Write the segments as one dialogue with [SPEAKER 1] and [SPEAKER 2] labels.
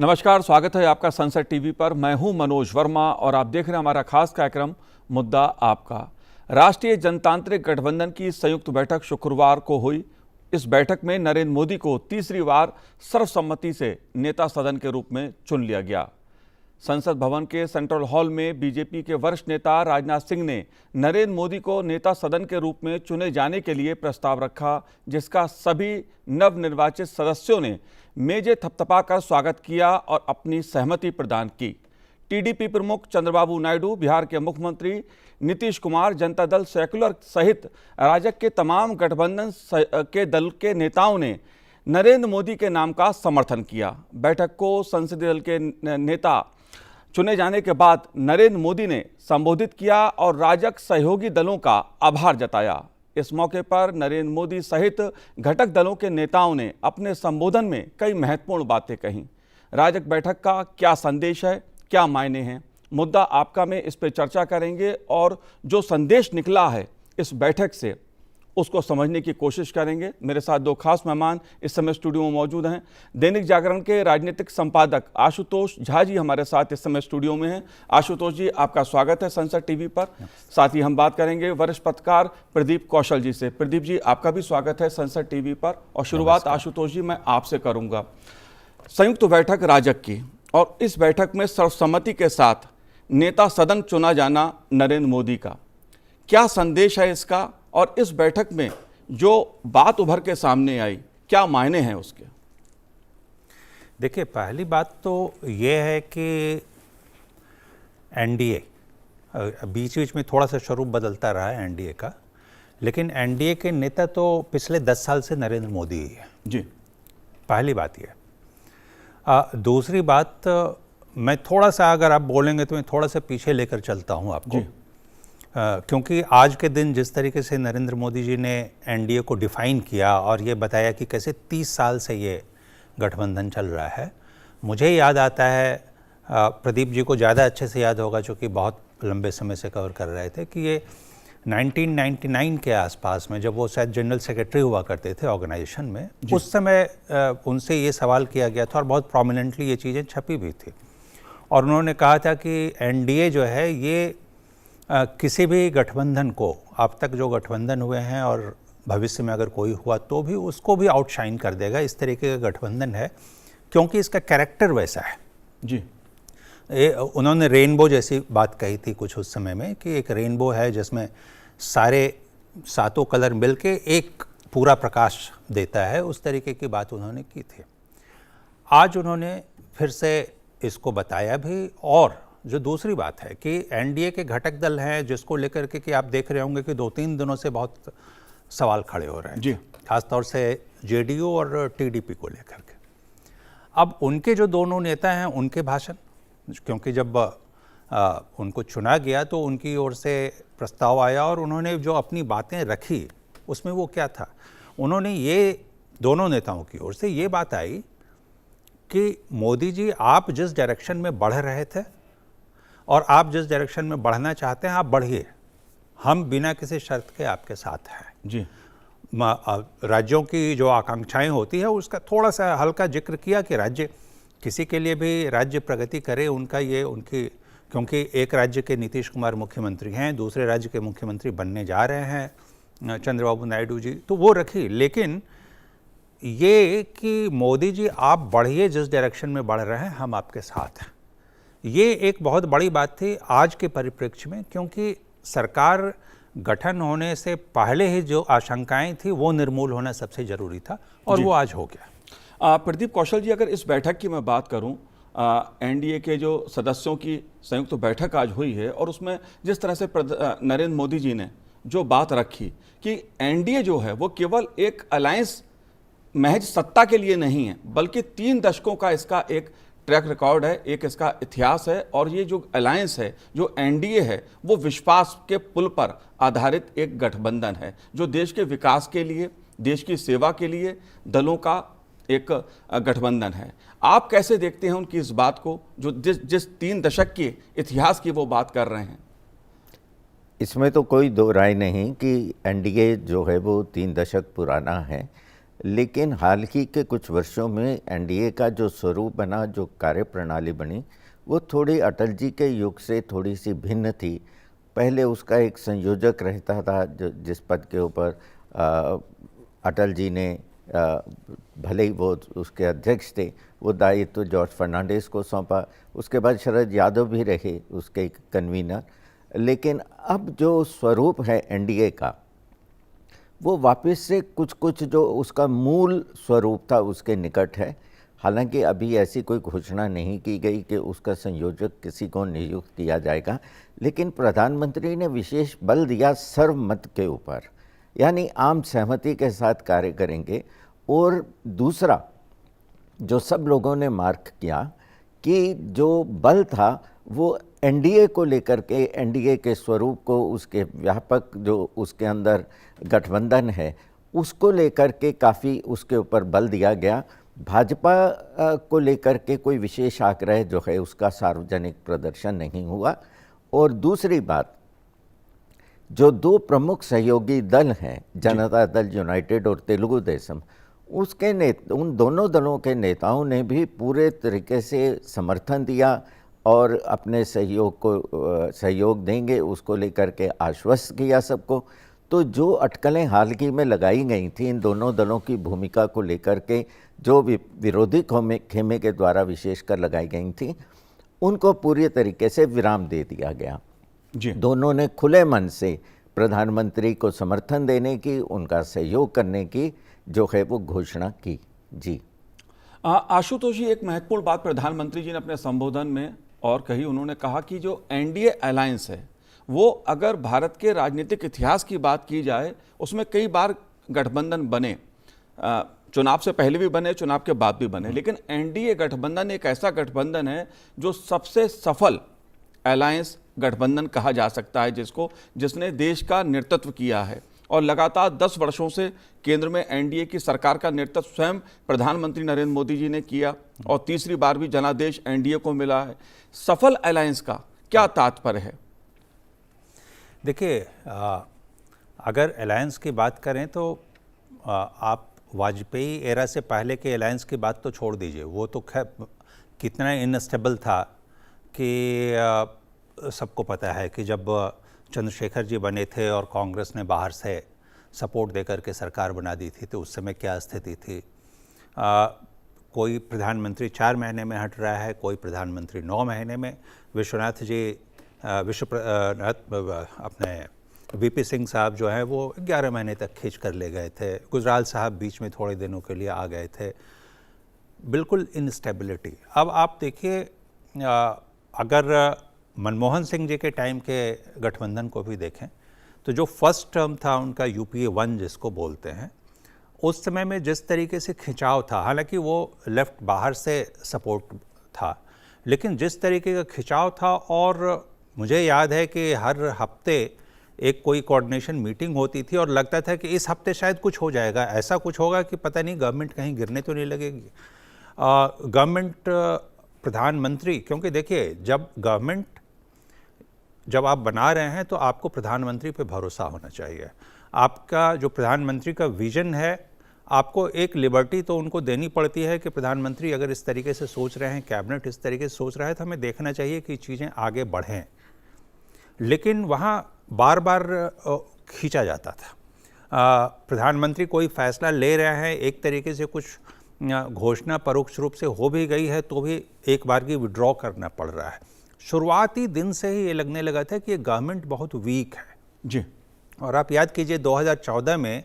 [SPEAKER 1] नमस्कार, स्वागत है आपका संसद टीवी पर। मैं हूं मनोज वर्मा और आप देख रहे हैं हमारा खास कार्यक्रम मुद्दा आपका। राष्ट्रीय जनतांत्रिक गठबंधन की संयुक्त बैठक शुक्रवार को हुई। इस बैठक में नरेंद्र मोदी को तीसरी बार सर्वसम्मति से नेता सदन के रूप में चुन लिया गया। संसद भवन के सेंट्रल हॉल में बीजेपी के वरिष्ठ नेता राजनाथ सिंह ने नरेंद्र मोदी को नेता सदन के रूप में चुने जाने के लिए प्रस्ताव रखा, जिसका सभी नवनिर्वाचित सदस्यों ने मेजे थपथपाकर स्वागत किया और अपनी सहमति प्रदान की। टीडीपी प्रमुख चंद्रबाबू नायडू, बिहार के मुख्यमंत्री नीतीश कुमार, जनता दल सेक्युलर सहित राजग के तमाम गठबंधन के दल के नेताओं ने नरेंद्र मोदी के नाम का समर्थन किया। बैठक को संसदीय दल के नेता चुने जाने के बाद नरेंद्र मोदी ने संबोधित किया और राजग सहयोगी दलों का आभार जताया। इस मौके पर नरेंद्र मोदी सहित घटक दलों के नेताओं ने अपने संबोधन में कई महत्वपूर्ण बातें कहीं। राजग बैठक का क्या संदेश है, क्या मायने हैं, मुद्दा आपका में इस पर चर्चा करेंगे और जो संदेश निकला है इस बैठक से उसको समझने की कोशिश करेंगे। मेरे साथ दो खास मेहमान इस समय स्टूडियो में मौजूद हैं। दैनिक जागरण के राजनीतिक संपादक आशुतोष झा जी हमारे साथ इस समय स्टूडियो में हैं। आशुतोष जी, आपका स्वागत है संसद टीवी पर। साथ ही हम बात करेंगे वरिष्ठ पत्रकार प्रदीप कौशल जी से। प्रदीप जी, आपका भी स्वागत है संसद टीवी पर। और शुरुआत आशुतोष जी मैं आपसे करूंगा। संयुक्त बैठक राजग की, और इस बैठक में सर्वसम्मति के साथ नेता सदन चुना जाना नरेंद्र मोदी का, क्या संदेश है इसका? और इस बैठक में जो बात उभर के सामने आई, क्या मायने हैं उसके?
[SPEAKER 2] देखिए, पहली बात तो ये है कि एनडीए बीच बीच में थोड़ा सा स्वरूप बदलता रहा है एनडीए का, लेकिन एनडीए के नेता तो पिछले 10 साल से नरेंद्र मोदी ही है
[SPEAKER 1] जी।
[SPEAKER 2] पहली बात ये। दूसरी बात, मैं थोड़ा सा, अगर आप बोलेंगे तो मैं थोड़ा सा पीछे लेकर चलता हूँ आपको, क्योंकि आज के दिन जिस तरीके से नरेंद्र मोदी जी ने एनडीए को डिफ़ाइन किया और ये बताया कि कैसे 30 साल से ये गठबंधन चल रहा है, मुझे याद आता है, प्रदीप जी को ज़्यादा अच्छे से याद होगा क्योंकि बहुत लंबे समय से कवर कर रहे थे, कि ये 1999 के आसपास में, जब वो शायद जनरल सेक्रेटरी हुआ करते थे ऑर्गेनाइजेशन में, उस समय उनसे ये सवाल किया गया था और बहुत प्रोमिनेंटली ये चीज़ें छपी भी थी। और उन्होंने कहा था कि एनडीए जो है ये किसी भी गठबंधन को, अब तक जो गठबंधन हुए हैं और भविष्य में अगर कोई हुआ तो भी उसको भी आउटशाइन कर देगा, इस तरीके का गठबंधन है, क्योंकि इसका कैरेक्टर वैसा है
[SPEAKER 1] जी।
[SPEAKER 2] उन्होंने रेनबो जैसी बात कही थी कुछ उस समय में, कि एक रेनबो है जिसमें सारे 7 कलर मिलके एक पूरा प्रकाश देता है, उस तरीके की बात उन्होंने की थी। आज उन्होंने फिर से इसको बताया भी। और जो दूसरी बात है कि एनडीए के घटक दल हैं, जिसको लेकर के कि आप देख रहे होंगे कि 2-3 दिनों से बहुत सवाल खड़े हो रहे हैं
[SPEAKER 1] जी,
[SPEAKER 2] खासतौर से जेडीयू और टीडीपी को लेकर के। अब उनके जो दोनों नेता हैं उनके भाषण, क्योंकि जब उनको चुना गया तो उनकी ओर से प्रस्ताव आया और उन्होंने जो अपनी बातें रखी उसमें वो क्या था, उन्होंने ये, दोनों नेताओं की ओर से ये बात आई कि मोदी जी, आप जिस डायरेक्शन में बढ़ रहे थे और आप जिस डायरेक्शन में बढ़ना चाहते हैं आप बढ़िए, हम बिना किसी शर्त के आपके साथ हैं
[SPEAKER 1] जी।
[SPEAKER 2] राज्यों की जो आकांक्षाएं होती है उसका थोड़ा सा हल्का जिक्र किया कि राज्य, किसी के लिए भी राज्य प्रगति करे, उनका ये, उनकी, क्योंकि एक राज्य के नीतीश कुमार मुख्यमंत्री हैं, दूसरे राज्य के मुख्यमंत्री बनने जा रहे हैं चंद्रबाबू नायडू जी, तो वो रखी। लेकिन ये कि मोदी जी आप बढ़िए, जिस डायरेक्शन में बढ़ रहे हैं हम आपके साथ हैं, ये एक बहुत बड़ी बात थी आज के परिप्रेक्ष्य में, क्योंकि सरकार गठन होने से पहले ही जो आशंकाएं थी वो निर्मूल होना सबसे ज़रूरी था और वो आज हो गया।
[SPEAKER 1] प्रदीप कौशल जी, अगर इस बैठक की मैं बात करूं, एनडीए के जो सदस्यों की संयुक्त बैठक आज हुई है और उसमें जिस तरह से नरेंद्र मोदी जी ने जो बात रखी कि एनडीए जो है वो केवल एक अलायंस महज सत्ता के लिए नहीं है, बल्कि 3 दशकों का इसका एक ट्रैक रिकॉर्ड है, एक इसका इतिहास है, और ये जो अलायंस है, जो एनडीए है, वो विश्वास के पुल पर आधारित एक गठबंधन है जो देश के विकास के लिए, देश की सेवा के लिए दलों का एक गठबंधन है। आप कैसे देखते हैं उनकी इस बात को, जो जिस 3 दशक के इतिहास की वो बात कर रहे हैं?
[SPEAKER 3] इसमें तो कोई दो राय नहीं कि एनडीए जो है वो 3 दशक पुराना है लेकिन हाल ही के कुछ वर्षों में एनडीए का जो स्वरूप बना, जो कार्यप्रणाली बनी, वो थोड़ी अटल जी के युग से थोड़ी सी भिन्न थी। पहले उसका एक संयोजक रहता था जिस पद के ऊपर अटल जी ने भले ही वो उसके अध्यक्ष थे, वो दायित्व जॉर्ज फर्नांडिस को सौंपा। उसके बाद शरद यादव भी रहे उसके कन्वीनर। लेकिन अब जो स्वरूप है एनडीए का, वो वापस से कुछ जो उसका मूल स्वरूप था उसके निकट है। हालांकि अभी ऐसी कोई घोषणा नहीं की गई कि उसका संयोजक किसी को नियुक्त किया जाएगा, लेकिन प्रधानमंत्री ने विशेष बल दिया सर्वमत के ऊपर, यानी आम सहमति के साथ कार्य करेंगे। और दूसरा जो सब लोगों ने मार्क किया कि जो बल था वो एनडीए को लेकर के, एनडीए के स्वरूप को, उसके व्यापक जो उसके अंदर गठबंधन है उसको लेकर के काफ़ी उसके ऊपर बल दिया गया। भाजपा को लेकर के कोई विशेष आग्रह जो है उसका सार्वजनिक प्रदर्शन नहीं हुआ। और दूसरी बात, जो दो प्रमुख सहयोगी दल हैं, जनता दल यूनाइटेड और तेलुगु देशम, उन दोनों दलों के नेताओं ने भी पूरे तरीके से समर्थन दिया और अपने सहयोग देंगे उसको लेकर के आश्वस्त किया सबको। तो जो अटकलें हाल ही में लगाई गई थी इन दोनों दलों की भूमिका को लेकर के, जो विरोधी खेमे के द्वारा विशेषकर लगाई गई थी, उनको पूरी तरीके से विराम दे दिया गया जी। दोनों ने खुले मन से प्रधानमंत्री को समर्थन देने की, उनका सहयोग करने की जो है वो घोषणा की। जी
[SPEAKER 1] आशुतोष जी, एक महत्वपूर्ण बात प्रधानमंत्री जी ने अपने संबोधन में और कही। उन्होंने कहा कि जो एनडीए अलायंस है वो अगर भारत के राजनीतिक इतिहास की बात की जाए, उसमें कई बार गठबंधन बने, चुनाव से पहले भी बने, चुनाव के बाद भी बने, लेकिन एनडीए गठबंधन एक ऐसा गठबंधन है जो सबसे सफल अलायंस गठबंधन कहा जा सकता है, जिसने देश का नेतृत्व किया है। और लगातार 10 वर्षों से केंद्र में एनडीए की सरकार का नेतृत्व स्वयं प्रधानमंत्री नरेंद्र मोदी जी ने किया और तीसरी बार भी जनादेश एनडीए को मिला है। सफल अलायंस का क्या तात्पर्य है?
[SPEAKER 2] देखिए, अगर अलायंस की बात करें तो आप वाजपेयी एरा से पहले के अलायंस की बात तो छोड़ दीजिए, वो तो खैर कितना इनस्टेबल था कि सबको पता है कि जब चंद्रशेखर जी बने थे और कांग्रेस ने बाहर से सपोर्ट देकर के सरकार बना दी थी तो उस समय क्या स्थिति थी। कोई प्रधानमंत्री 4 महीने में हट रहा है, कोई प्रधानमंत्री 9 महीने में। विश्वनाथ जी अपने वीपी सिंह साहब जो हैं वो 11 महीने तक खींच कर ले गए थे। गुजराल साहब बीच में थोड़े दिनों के लिए आ गए थे। बिल्कुल इनस्टेबिलिटी। अब आप देखिए, अगर मनमोहन सिंह जी के टाइम के गठबंधन को भी देखें तो जो फर्स्ट टर्म था उनका यूपीए 1 जिसको बोलते हैं, उस समय में जिस तरीके से खिंचाव था, हालांकि वो लेफ्ट बाहर से सपोर्ट था, लेकिन जिस तरीके का खिंचाव था, और मुझे याद है कि हर हफ्ते एक कोई कोऑर्डिनेशन मीटिंग होती थी और लगता था कि इस हफ्ते शायद कुछ हो जाएगा, ऐसा कुछ होगा कि पता नहीं गवर्नमेंट कहीं गिरने तो नहीं लगेगी। गवर्नमेंट, प्रधानमंत्री, क्योंकि देखिए जब आप बना रहे हैं तो आपको प्रधानमंत्री पे भरोसा होना चाहिए। आपका जो प्रधानमंत्री का विजन है, आपको एक लिबर्टी तो उनको देनी पड़ती है कि प्रधानमंत्री अगर इस तरीके से सोच रहे हैं, कैबिनेट इस तरीके से सोच रहा है, तो हमें देखना चाहिए कि चीज़ें आगे बढ़ें। लेकिन वहाँ बार बार खींचा जाता था। प्रधानमंत्री कोई फैसला ले रहे हैं, एक तरीके से कुछ घोषणा परोक्ष रूप से हो भी गई है तो भी एक बार की विड्रॉ करना पड़ रहा है। शुरुआती दिन से ही ये लगने लगा था कि ये गवर्नमेंट बहुत वीक है
[SPEAKER 1] जी। और
[SPEAKER 2] आप याद कीजिए 2014 में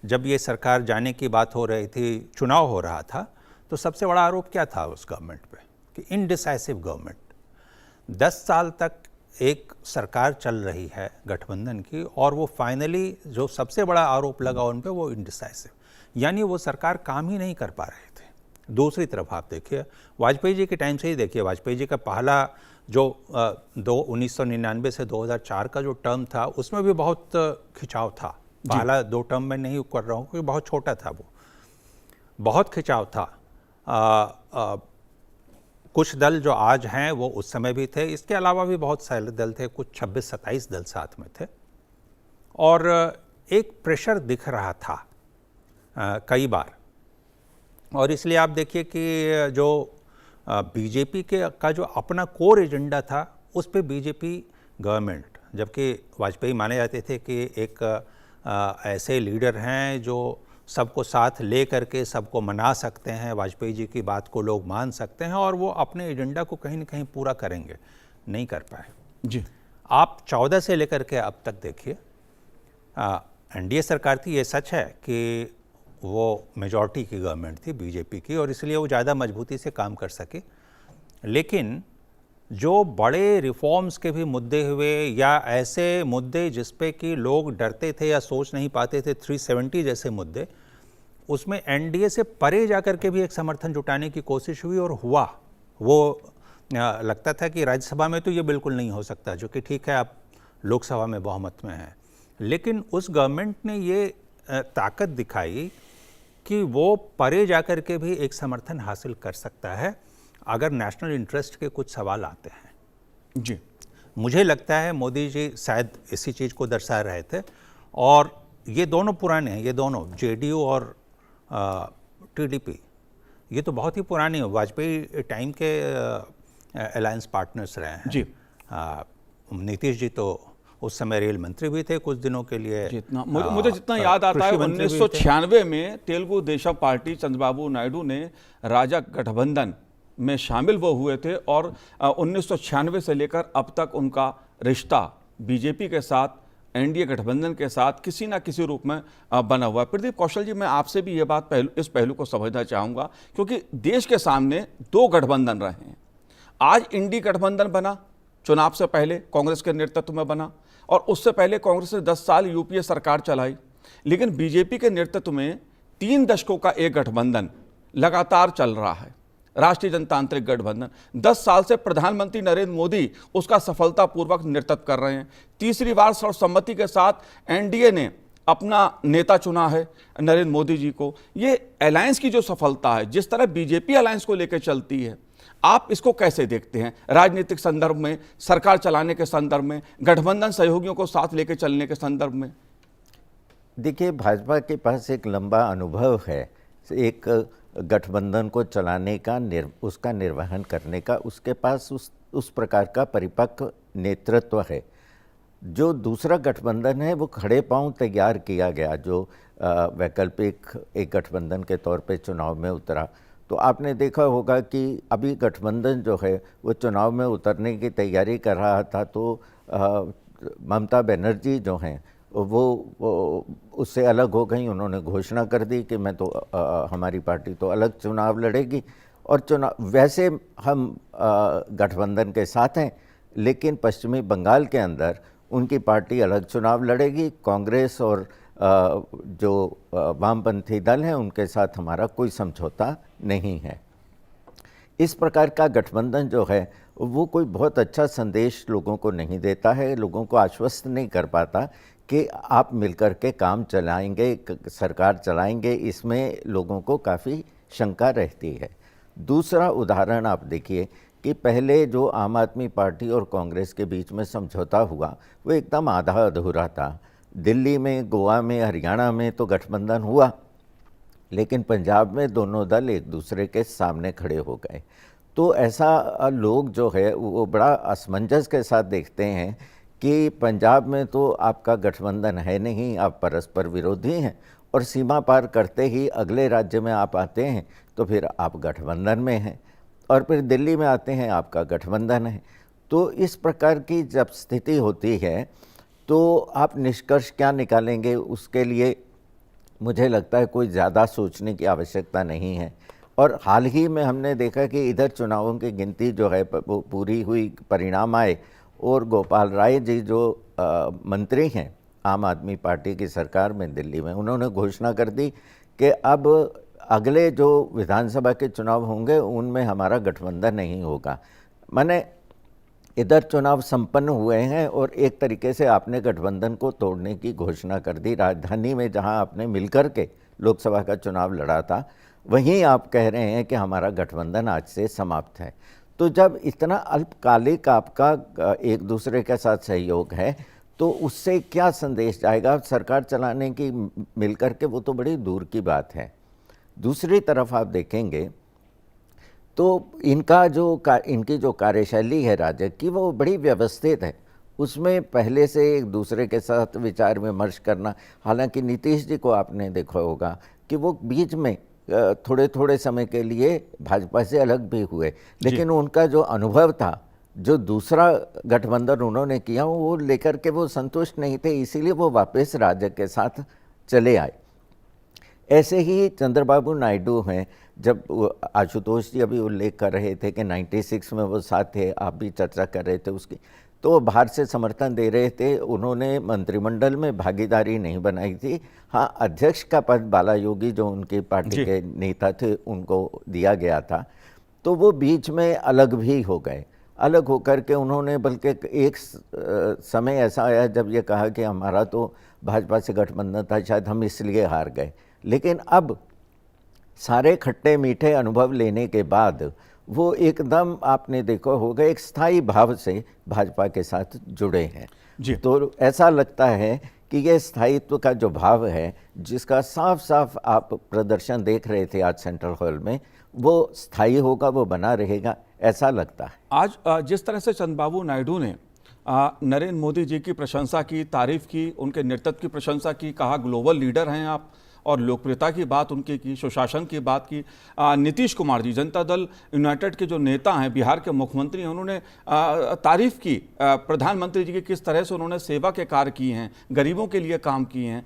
[SPEAKER 2] जब ये सरकार जाने की बात हो रही थी, चुनाव हो रहा था, तो सबसे बड़ा आरोप क्या था उस गवर्नमेंट पे कि इनडिसाइसिव गवर्नमेंट। 10 साल तक एक सरकार चल रही है गठबंधन की और वो फाइनली जो सबसे बड़ा आरोप लगा उन पे वो इनडिसाइसिव, यानी वो सरकार काम ही नहीं कर पा रहे थे। दूसरी तरफ आप देखिए, वाजपेयी जी के टाइम से ही देखिए, वाजपेयी जी का पहला जो 1999 से 2004 का जो टर्म था उसमें भी बहुत खिंचाव था। पहला 2 टर्म में नहीं कर रहा हूँ क्योंकि बहुत छोटा था, वो बहुत खिंचाव था। कुछ दल जो आज हैं वो उस समय भी थे, इसके अलावा भी बहुत सारे दल थे, कुछ 26-27 दल साथ में थे और एक प्रेशर दिख रहा था कई बार। और इसलिए आप देखिए कि जो बीजेपी के का जो अपना कोर एजेंडा था उस पे बीजेपी गवर्नमेंट, जबकि वाजपेयी माने जाते थे कि एक ऐसे लीडर हैं जो सबको साथ ले करके सबको मना सकते हैं, वाजपेयी जी की बात को लोग मान सकते हैं और वो अपने एजेंडा को कहीं ना कहीं पूरा करेंगे, नहीं कर पाए।
[SPEAKER 1] जी,
[SPEAKER 2] आप 14 से लेकर के अब तक देखिए, एनडीए सरकार थी, ये सच है कि वो मेजॉरिटी की गवर्नमेंट थी बीजेपी की और इसलिए वो ज़्यादा मजबूती से काम कर सके, लेकिन जो बड़े रिफॉर्म्स के भी मुद्दे हुए या ऐसे मुद्दे जिस पे कि लोग डरते थे या सोच नहीं पाते थे, 370 जैसे मुद्दे, उसमें एनडीए से परे जाकर के भी एक समर्थन जुटाने की कोशिश हुई और हुआ। वो लगता था कि राज्यसभा में तो ये बिल्कुल नहीं हो सकता, जो कि ठीक है, आप लोकसभा में बहुमत में हैं, लेकिन उस गवर्नमेंट ने ये ताकत दिखाई कि वो परे जाकर के भी एक समर्थन हासिल कर सकता है अगर नेशनल इंटरेस्ट के कुछ सवाल आते हैं।
[SPEAKER 1] जी,
[SPEAKER 2] मुझे लगता है मोदी जी शायद इसी चीज़ को दर्शा रहे थे और ये दोनों पुराने हैं, ये दोनों जेडीयू और टीडीपी, ये तो बहुत ही पुराने वाजपेयी टाइम के अलायंस पार्टनर्स रहे हैं।
[SPEAKER 1] जी,
[SPEAKER 2] नीतीश जी तो उस समय रेल मंत्री भी थे कुछ दिनों के लिए।
[SPEAKER 1] जितना मुझे जितना याद आता है, 1996 में तेलुगु देशम पार्टी चंद्रबाबू नायडू ने राजग गठबंधन में शामिल वो हुए थे और 1996 से लेकर अब तक उनका रिश्ता बीजेपी के साथ, एनडीए गठबंधन के साथ किसी ना किसी रूप में बना हुआ है। प्रदीप कौशल जी, मैं आपसे भी ये बात इस पहलू को समझना चाहूँगा, क्योंकि देश के सामने दो गठबंधन रहे हैं। आज इंडी गठबंधन बना, चुनाव से पहले कांग्रेस के नेतृत्व में बना, और उससे पहले कांग्रेस ने 10 साल यूपीए सरकार चलाई, लेकिन बीजेपी के नेतृत्व में 3 दशकों का एक गठबंधन लगातार चल रहा है, राष्ट्रीय जनतांत्रिक गठबंधन। 10 साल से प्रधानमंत्री नरेंद्र मोदी उसका सफलतापूर्वक नेतृत्व कर रहे हैं। तीसरी बार सर्वसम्मति के साथ एनडीए ने अपना नेता चुना है नरेंद्र मोदी जी को। ये अलायंस की जो सफलता है, जिस तरह बीजेपी अलायंस को लेकर चलती है, आप इसको कैसे देखते हैं राजनीतिक संदर्भ में, सरकार चलाने के संदर्भ में, गठबंधन सहयोगियों को साथ लेकर चलने के संदर्भ में?
[SPEAKER 3] देखिए, भाजपा के पास एक लंबा अनुभव है एक गठबंधन को चलाने का, उसका निर्वहन करने का। उसके पास उस प्रकार का परिपक्व नेतृत्व है। जो दूसरा गठबंधन है वो खड़े पांव तैयार किया गया, जो वैकल्पिक एक गठबंधन के तौर पे चुनाव में उतरा। तो आपने देखा होगा कि अभी गठबंधन जो है वो चुनाव में उतरने की तैयारी कर रहा था, तो ममता बनर्जी जो हैं वो उससे अलग हो गई। उन्होंने घोषणा कर दी कि मैं तो हमारी पार्टी तो अलग चुनाव लड़ेगी, और चुनाव वैसे हम गठबंधन के साथ हैं, लेकिन पश्चिमी बंगाल के अंदर उनकी पार्टी अलग चुनाव लड़ेगी। कांग्रेस और जो वामपंथी दल हैं उनके साथ हमारा कोई समझौता नहीं है। इस प्रकार का गठबंधन जो है वो कोई बहुत अच्छा संदेश लोगों को नहीं देता है, लोगों को आश्वस्त नहीं कर पाता कि आप मिलकर के काम चलाएंगे, सरकार चलाएंगे। इसमें लोगों को काफ़ी शंका रहती है। दूसरा उदाहरण आप देखिए कि पहले जो आम आदमी पार्टी और कांग्रेस के बीच में समझौता हुआ वो एकदम आधा अधूरा था। दिल्ली में, गोवा में, हरियाणा में तो गठबंधन हुआ, लेकिन पंजाब में दोनों दल एक दूसरे के सामने खड़े हो गए। तो ऐसा लोग जो है वो बड़ा असमंजस के साथ देखते हैं कि पंजाब में तो आपका गठबंधन है नहीं, आप परस्पर विरोधी हैं, और सीमा पार करते ही अगले राज्य में आप आते हैं तो फिर आप गठबंधन में हैं, और फिर दिल्ली में आते हैं आपका गठबंधन है। तो इस प्रकार की जब स्थिति होती है तो आप निष्कर्ष क्या निकालेंगे, उसके लिए मुझे लगता है कोई ज़्यादा सोचने की आवश्यकता नहीं है। और हाल ही में हमने देखा कि इधर चुनावों की गिनती जो है वो पूरी हुई, परिणाम आए, और गोपाल राय जी जो मंत्री हैं आम आदमी पार्टी की सरकार में दिल्ली में, उन्होंने घोषणा कर दी कि अब अगले जो विधानसभा के चुनाव होंगे उनमें हमारा गठबंधन नहीं होगा। माने इधर चुनाव संपन्न हुए हैं और एक तरीके से आपने गठबंधन को तोड़ने की घोषणा कर दी। राजधानी में जहां आपने मिलकर के लोकसभा का चुनाव लड़ा था, वहीं आप कह रहे हैं कि हमारा गठबंधन आज से समाप्त है। तो जब इतना अल्पकालिक आपका एक दूसरे के साथ सहयोग है, तो उससे क्या संदेश जाएगा सरकार चलाने की मिलकर के, वो तो बड़ी दूर की बात है। दूसरी तरफ आप देखेंगे तो इनकी जो कार्यशैली है राजग की, वो बड़ी व्यवस्थित है। उसमें पहले से एक दूसरे के साथ विचार विमर्श करना, हालांकि नीतीश जी को आपने देखा होगा कि वो बीच में थोड़े थोड़े समय के लिए भाजपा से अलग भी हुए, लेकिन उनका जो अनुभव था, जो दूसरा गठबंधन उन्होंने किया, वो लेकर के वो संतुष्ट नहीं थे, इसीलिए वो वापस राजग के साथ चले आए। ऐसे ही चंद्रबाबू नायडू हैं, जब आशुतोष जी अभी उल्लेख कर रहे थे कि 96 में वो साथ थे, आप भी चर्चा कर रहे थे उसकी, तो बाहर से समर्थन दे रहे थे। उन्होंने मंत्रिमंडल में भागीदारी नहीं बनाई थी। हाँ, अध्यक्ष का पद बालायोगी जो उनकी पार्टी के नेता थे उनको दिया गया था, तो वो बीच में अलग भी हो गए। अलग होकर के उन्होंने, बल्कि एक समय ऐसा आया जब ये कहा कि हमारा तो भाजपा से गठबंधन था, शायद हम इसलिए हार गए। लेकिन अब सारे खट्टे मीठे अनुभव लेने के बाद वो एकदम, आपने देखा होगा, एक स्थायी भाव से भाजपा के साथ जुड़े हैं जी। तो ऐसा लगता है कि ये स्थायित्व का जो भाव है, जिसका साफ साफ आप प्रदर्शन देख रहे थे आज सेंट्रल हॉल में, वो स्थायी होगा, वो बना रहेगा, ऐसा लगता है।
[SPEAKER 1] आज जिस तरह से चंद्रबाबू नायडू ने नरेंद्र मोदी जी की प्रशंसा की, तारीफ की, उनके नेतृत्व की प्रशंसा की, कहा ग्लोबल लीडर हैं आप, और लोकप्रियता की बात उनकी की, सुशासन की बात की। नीतीश कुमार जी, जनता दल यूनाइटेड के जो नेता हैं, बिहार के मुख्यमंत्री हैं, उन्होंने तारीफ की प्रधानमंत्री जी की, किस तरह से उन्होंने सेवा के कार्य किए हैं, गरीबों के लिए काम किए हैं।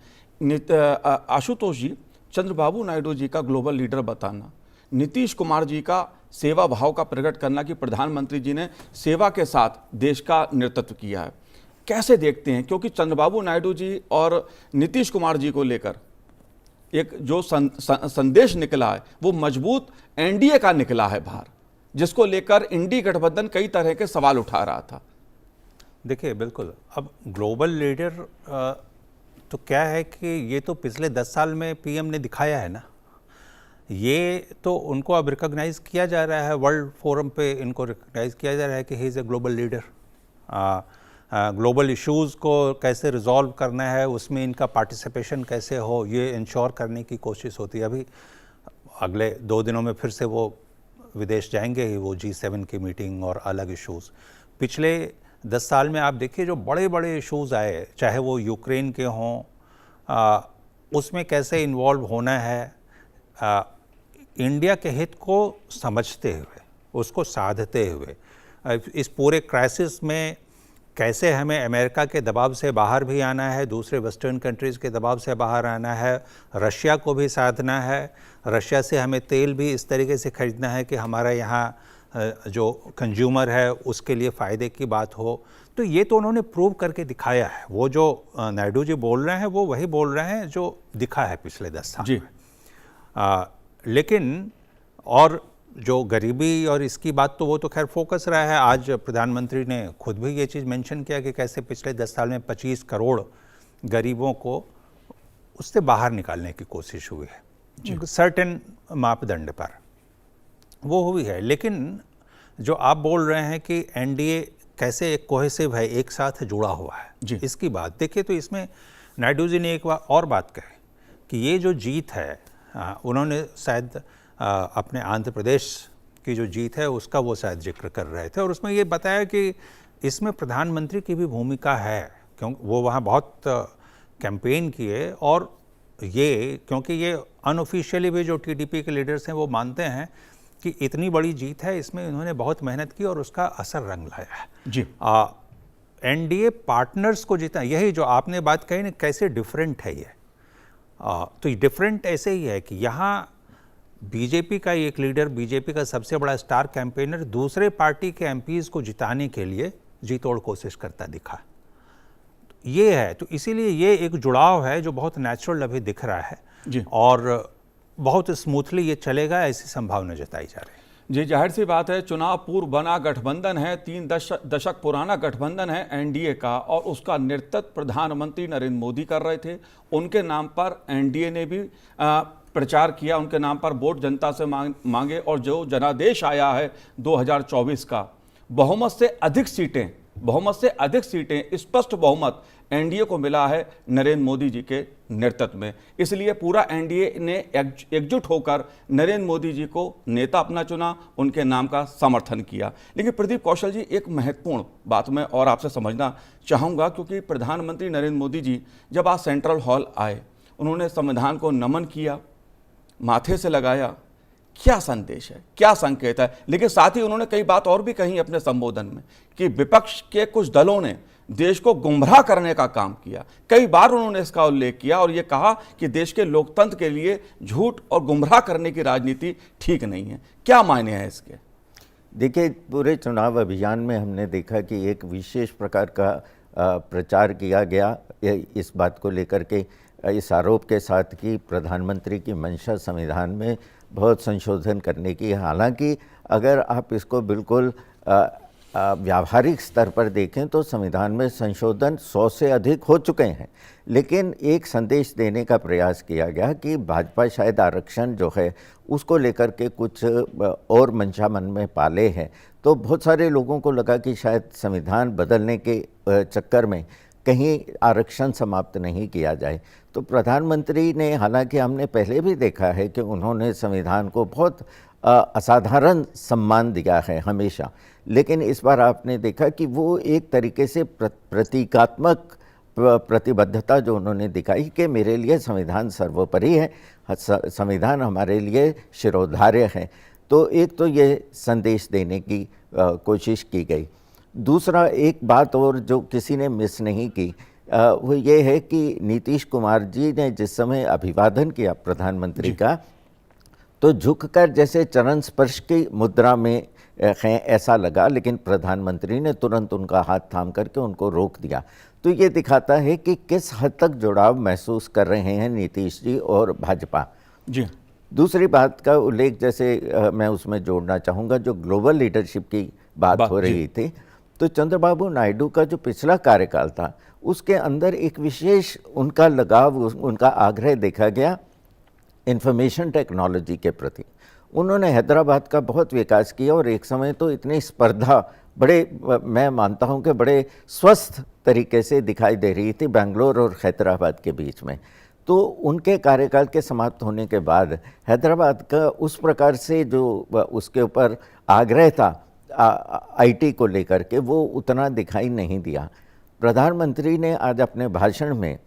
[SPEAKER 1] आशुतोष जी, चंद्रबाबू नायडू जी का ग्लोबल लीडर बताना, नीतीश कुमार जी का सेवा भाव का प्रकट करना कि प्रधानमंत्री जी ने सेवा के साथ देश का नेतृत्व किया है, कैसे देखते हैं? क्योंकि चंद्रबाबू नायडू जी और नीतीश कुमार जी को लेकर एक जो संदेश निकला है, वो मजबूत एनडीए का निकला है बाहर, जिसको लेकर इंडी गठबंधन कई तरह के सवाल उठा रहा था।
[SPEAKER 2] देखिए, बिल्कुल, अब ग्लोबल लीडर तो क्या है कि ये तो पिछले 10 साल में पीएम ने दिखाया है ना। ये तो उनको अब रिकॉग्नाइज किया जा रहा है, वर्ल्ड फोरम पे इनको रिकॉग्नाइज किया जा रहा है कि he is a global leader. Global issues को कैसे रिजॉल्व करना है, उसमें इनका पार्टिसिपेशन कैसे हो, ये इंश्योर करने की कोशिश होती है। अभी अगले 2 दिनों में फिर से वो विदेश जाएंगे ही, वो G7 की मीटिंग और अलग इश्यूज़। पिछले 10 साल में आप देखिए जो बड़े बड़े इश्यूज़ आए, चाहे वो यूक्रेन के हों, उसमें कैसे इन्वॉल्व होना है, इंडिया के हित को समझते हुए, उसको साधते हुए, इस पूरे क्राइसिस में कैसे हमें अमेरिका के दबाव से बाहर भी आना है, दूसरे वेस्टर्न कंट्रीज़ के दबाव से बाहर आना है, रशिया को भी साधना है, रशिया से हमें तेल भी इस तरीके से खरीदना है कि हमारा यहाँ जो कंज्यूमर है उसके लिए फ़ायदे की बात हो। तो ये तो उन्होंने प्रूव करके दिखाया है। वो जो नायडू जी बोल रहे हैं वो वही बोल रहे हैं जो दिखा है पिछले 10 साल में। लेकिन और जो गरीबी और इसकी बात तो वो तो खैर फोकस रहा है। आज प्रधानमंत्री ने खुद भी ये चीज़ मेंशन किया कि कैसे पिछले 10 साल में 25 करोड़ गरीबों को उससे बाहर निकालने की कोशिश हुई है, सर्टेन मापदंड पर वो हुई है। लेकिन जो आप बोल रहे हैं कि एनडीए कैसे एक कोहेसिव है, एक साथ जुड़ा हुआ है, इसकी बात देखिए तो इसमें नायडू जी ने एक और बात कही कि ये जो जीत है, उन्होंने शायद अपने आंध्र प्रदेश की जो जीत है उसका वो शायद जिक्र कर रहे थे, और उसमें ये बताया कि इसमें प्रधानमंत्री की भी भूमिका है, क्योंकि वो वहाँ बहुत कैंपेन किए, और ये क्योंकि ये अनऑफिशियली भी जो टीडीपी के लीडर्स हैं वो मानते हैं कि इतनी बड़ी जीत है, इसमें इन्होंने बहुत मेहनत की और उसका असर रंग लाया है जी। एनडीए पार्टनर्स को जितना, यही जो आपने बात कही ना कैसे डिफरेंट है ये, तो ये डिफरेंट ऐसे ही है कि यहाँ बीजेपी का एक लीडर, बीजेपी का सबसे बड़ा स्टार कैंपेनर दूसरे पार्टी के एमपीज़ को जिताने के लिए जी तोड़ कोशिश करता दिखा, ये है। तो इसीलिए ये एक जुड़ाव है जो बहुत नेचुरल अभी दिख रहा है जी, और बहुत स्मूथली ये चलेगा, ऐसी संभावना जताई जा रही है
[SPEAKER 1] जी। जाहिर सी बात है, चुनाव पूर्व बना गठबंधन है, 3 दशक पुराना गठबंधन है एनडीए का, और उसका नेतृत्व प्रधानमंत्री नरेंद्र मोदी कर रहे थे। उनके नाम पर एनडीए ने भी प्रचार किया, उनके नाम पर वोट जनता से मांगे, और जो जनादेश आया है 2024 का, बहुमत से अधिक सीटें बहुमत से अधिक सीटें, स्पष्ट बहुमत एनडीए को मिला है नरेंद्र मोदी जी के नेतृत्व में। इसलिए पूरा एनडीए ने एकजुट होकर नरेंद्र मोदी जी को नेता अपना चुना, उनके नाम का समर्थन किया। लेकिन प्रदीप कौशल जी, एक महत्वपूर्ण बात मैं और आपसे समझना चाहूँगा, क्योंकि प्रधानमंत्री नरेंद्र मोदी जी जब आज सेंट्रल हॉल आए, उन्होंने संविधान को नमन किया, माथे से लगाया। क्या संदेश है, क्या संकेत है? लेकिन साथ ही उन्होंने कई बात और भी कही अपने संबोधन में कि विपक्ष के कुछ दलों ने देश को गुमराह करने का काम किया। कई बार उन्होंने इसका उल्लेख किया और ये कहा कि देश के लोकतंत्र के लिए झूठ और गुमराह करने की राजनीति ठीक नहीं है। क्या मायने हैं इसके?
[SPEAKER 3] देखिए, पूरे चुनाव अभियान में हमने देखा कि एक विशेष प्रकार का प्रचार किया गया इस बात को लेकर के, इस आरोप के साथ कि प्रधानमंत्री की मंशा संविधान में बहुत संशोधन करने की। हालांकि अगर आप इसको बिल्कुल व्यावहारिक स्तर पर देखें तो संविधान में संशोधन 100 से अधिक हो चुके हैं, लेकिन एक संदेश देने का प्रयास किया गया कि भाजपा शायद आरक्षण जो है उसको लेकर के कुछ और मंशा मन में पाले हैं। तो बहुत सारे लोगों को लगा कि शायद संविधान बदलने के चक्कर में कहीं आरक्षण समाप्त नहीं किया जाए। तो प्रधानमंत्री ने, हालांकि हमने पहले भी देखा है कि उन्होंने संविधान को बहुत असाधारण सम्मान दिया है हमेशा, लेकिन इस बार आपने देखा कि वो एक तरीके से प्रतीकात्मक प्रतिबद्धता जो उन्होंने दिखाई कि मेरे लिए संविधान सर्वोपरि है, संविधान हमारे लिए शिरोधार्य है। तो एक तो ये संदेश देने की कोशिश की गई। दूसरा, एक बात और जो किसी ने मिस नहीं की, वो ये है कि नीतीश कुमार जी ने जिस समय अभिवादन किया प्रधानमंत्री का, तो झुककर जैसे चरण स्पर्श की मुद्रा में हैं ऐसा लगा, लेकिन प्रधानमंत्री ने तुरंत उनका हाथ थाम करके उनको रोक दिया। तो ये दिखाता है कि किस हद तक जुड़ाव महसूस कर रहे हैं नीतीश जी और भाजपा
[SPEAKER 1] जी।
[SPEAKER 3] दूसरी बात का उल्लेख जैसे मैं उसमें जोड़ना चाहूँगा, जो ग्लोबल लीडरशिप की बात हो रही थी, तो चंद्रबाबू नायडू का जो पिछला कार्यकाल था उसके अंदर एक विशेष उनका लगाव, उनका आग्रह देखा गया इंफॉर्मेशन टेक्नोलॉजी के प्रति। उन्होंने हैदराबाद का बहुत विकास किया और एक समय तो इतनी स्पर्धा बड़े, मैं मानता हूं कि बड़े स्वस्थ तरीके से दिखाई दे रही थी बेंगलोर और हैदराबाद के बीच में। तो उनके कार्यकाल के समाप्त होने के बाद हैदराबाद का उस प्रकार से जो उसके ऊपर आग्रह था आईटी को लेकर के, वो उतना दिखाई नहीं दिया। प्रधानमंत्री ने आज अपने भाषण में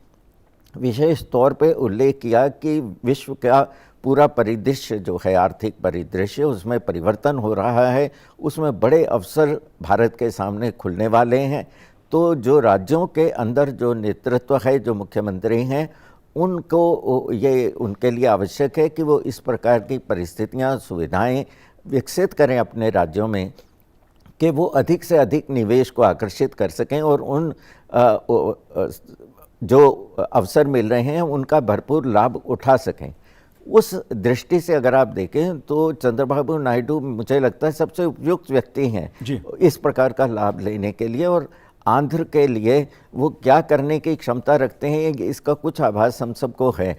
[SPEAKER 3] विशेष तौर पे उल्लेख किया कि विश्व का पूरा परिदृश्य जो है, आर्थिक परिदृश्य, उसमें परिवर्तन हो रहा है, उसमें बड़े अवसर भारत के सामने खुलने वाले हैं। तो जो राज्यों के अंदर जो नेतृत्व है, जो मुख्यमंत्री हैं, उनको ये उनके लिए आवश्यक है कि वो इस प्रकार की परिस्थितियां, सुविधाएं विकसित करें अपने राज्यों में कि वो अधिक से अधिक निवेश को आकर्षित कर सकें और उन जो अवसर मिल रहे हैं उनका भरपूर लाभ उठा सकें। उस दृष्टि से अगर आप देखें तो चंद्रबाबू नायडू मुझे लगता है सबसे उपयुक्त व्यक्ति हैं इस प्रकार का लाभ लेने के लिए। और आंध्र के लिए वो क्या करने की क्षमता रखते हैं इसका कुछ आभास हम सबको है।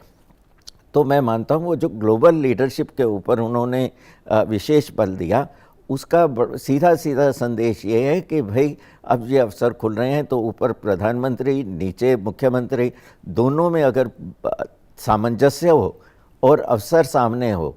[SPEAKER 3] तो मैं मानता हूँ वो जो ग्लोबल लीडरशिप के ऊपर उन्होंने विशेष बल दिया, उसका सीधा सीधा संदेश ये है कि भाई अब ये अवसर खुल रहे हैं तो ऊपर प्रधानमंत्री, नीचे मुख्यमंत्री, दोनों में अगर सामंजस्य हो और अवसर सामने हो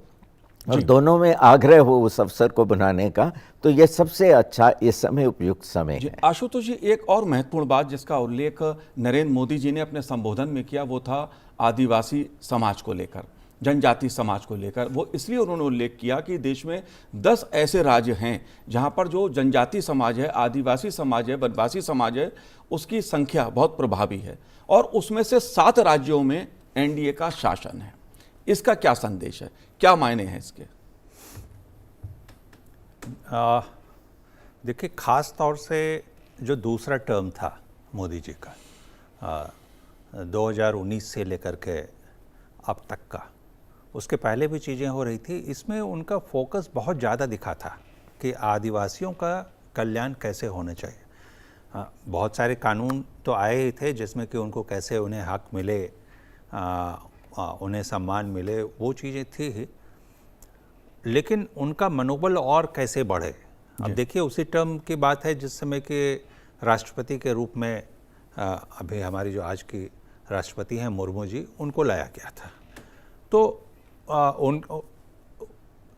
[SPEAKER 3] और दोनों में आग्रह हो उस अवसर को बनाने का, तो ये सबसे अच्छा इस समय उपयुक्त समय है।
[SPEAKER 1] आशुतोष जी, एक और महत्वपूर्ण बात जिसका उल्लेख नरेंद्र मोदी जी ने अपने संबोधन में किया वो था आदिवासी समाज को लेकर, जनजाति समाज को लेकर। वो इसलिए उन्होंने उल्लेख किया कि देश में 10 ऐसे राज्य हैं जहां पर जो जनजाति समाज है, आदिवासी समाज है, वनवासी समाज है, उसकी संख्या बहुत प्रभावी है और उसमें से 7 राज्यों में एनडीए का शासन है। इसका क्या संदेश है, क्या मायने हैं इसके?
[SPEAKER 2] देखिए, खास तौर से जो दूसरा टर्म था मोदी जी का 2019 से लेकर के अब तक का, उसके पहले भी चीज़ें हो रही थी, इसमें उनका फोकस बहुत ज़्यादा दिखा था कि आदिवासियों का कल्याण कैसे होना चाहिए। बहुत सारे कानून तो आए ही थे जिसमें कि उनको कैसे उन्हें हक मिले, उन्हें सम्मान मिले, वो चीज़ें थी ही, लेकिन उनका मनोबल और कैसे बढ़े। अब देखिए, उसी टर्म की बात है जिस समय कि राष्ट्रपति के रूप में अभी हमारी जो आज की राष्ट्रपति हैं मुर्मू जी, उनको लाया गया था। तो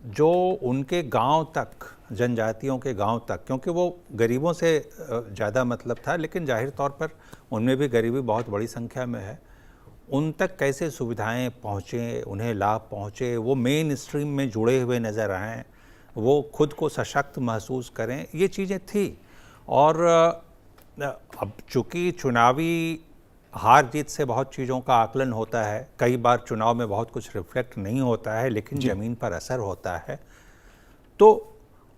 [SPEAKER 2] जो उनके गांव तक, जनजातियों के गांव तक, क्योंकि वो गरीबों से ज़्यादा मतलब था, लेकिन जाहिर तौर पर उनमें भी गरीबी बहुत बड़ी संख्या में है, उन तक कैसे सुविधाएं पहुँचें, उन्हें लाभ पहुँचे, वो मेन स्ट्रीम में जुड़े हुए नज़र आएँ, वो खुद को सशक्त महसूस करें, ये चीज़ें थी। और अब चूँकि चुनावी हार जीत से बहुत चीज़ों का आकलन होता है, कई बार चुनाव में बहुत कुछ रिफ्लेक्ट नहीं होता है, लेकिन ज़मीन पर असर होता है। तो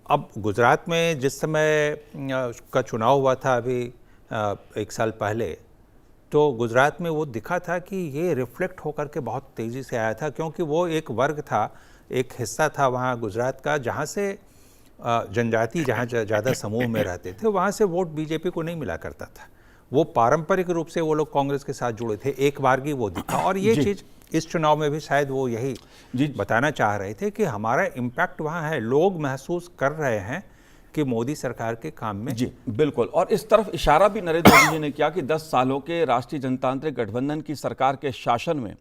[SPEAKER 2] अब गुजरात में जिस समय का चुनाव हुआ था अभी 1 साल पहले, तो गुजरात में वो दिखा था कि ये रिफ्लेक्ट होकर के बहुत तेज़ी से आया था, क्योंकि वो एक वर्ग था, एक हिस्सा था वहाँ गुजरात का, जहाँ से जनजाति जहाँ ज़्यादा समूह में रहते थे, वहाँ से वोट बीजेपी को नहीं मिला करता था। वो पारंपरिक रूप से वो लोग कांग्रेस के साथ जुड़े थे, एक बारगी वो दिखा। और ये चीज़ इस चुनाव में भी शायद वो यही बताना चाह रहे थे कि हमारा इम्पैक्ट वहाँ है, लोग महसूस कर रहे हैं कि मोदी सरकार के काम में।
[SPEAKER 1] जी बिल्कुल। और इस तरफ इशारा भी नरेंद्र मोदी जी ने किया कि 10 सालों के राष्ट्रीय जनतांत्रिक गठबंधन की सरकार के शासन में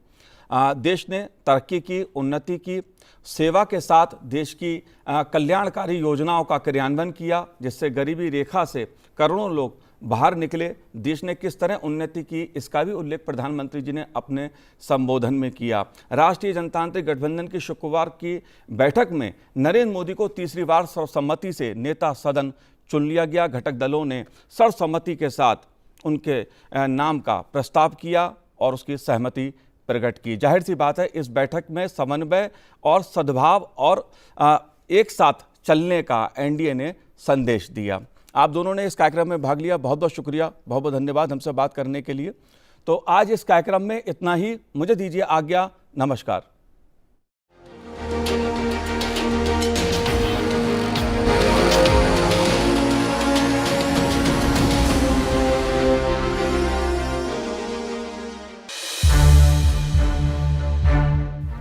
[SPEAKER 1] देश ने तरक्की की, उन्नति की, सेवा के साथ देश की कल्याणकारी योजनाओं का क्रियान्वयन किया, जिससे गरीबी रेखा से करोड़ों लोग बाहर निकले। देश ने किस तरह उन्नति की, इसका भी उल्लेख प्रधानमंत्री जी ने अपने संबोधन में किया। राष्ट्रीय जनतांत्रिक गठबंधन की शुक्रवार की बैठक में नरेंद्र मोदी को तीसरी बार सर्वसम्मति से नेता सदन चुन लिया गया। घटक दलों ने सर्वसम्मति के साथ उनके नाम का प्रस्ताव किया और उसकी सहमति प्रकट की। जाहिर सी बात है, इस बैठक में समन्वय और सद्भाव और एक साथ चलने का एनडीए ने संदेश दिया। आप दोनों ने इस कार्यक्रम में भाग लिया, बहुत बहुत शुक्रिया, बहुत बहुत धन्यवाद हमसे बात करने के लिए। तो आज इस कार्यक्रम में इतना ही, मुझे दीजिए आज्ञा, नमस्कार।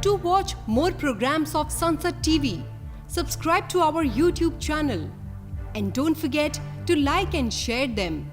[SPEAKER 4] To watch more programs of Sansad TV, subscribe to our YouTube channel and don't forget to like and share them.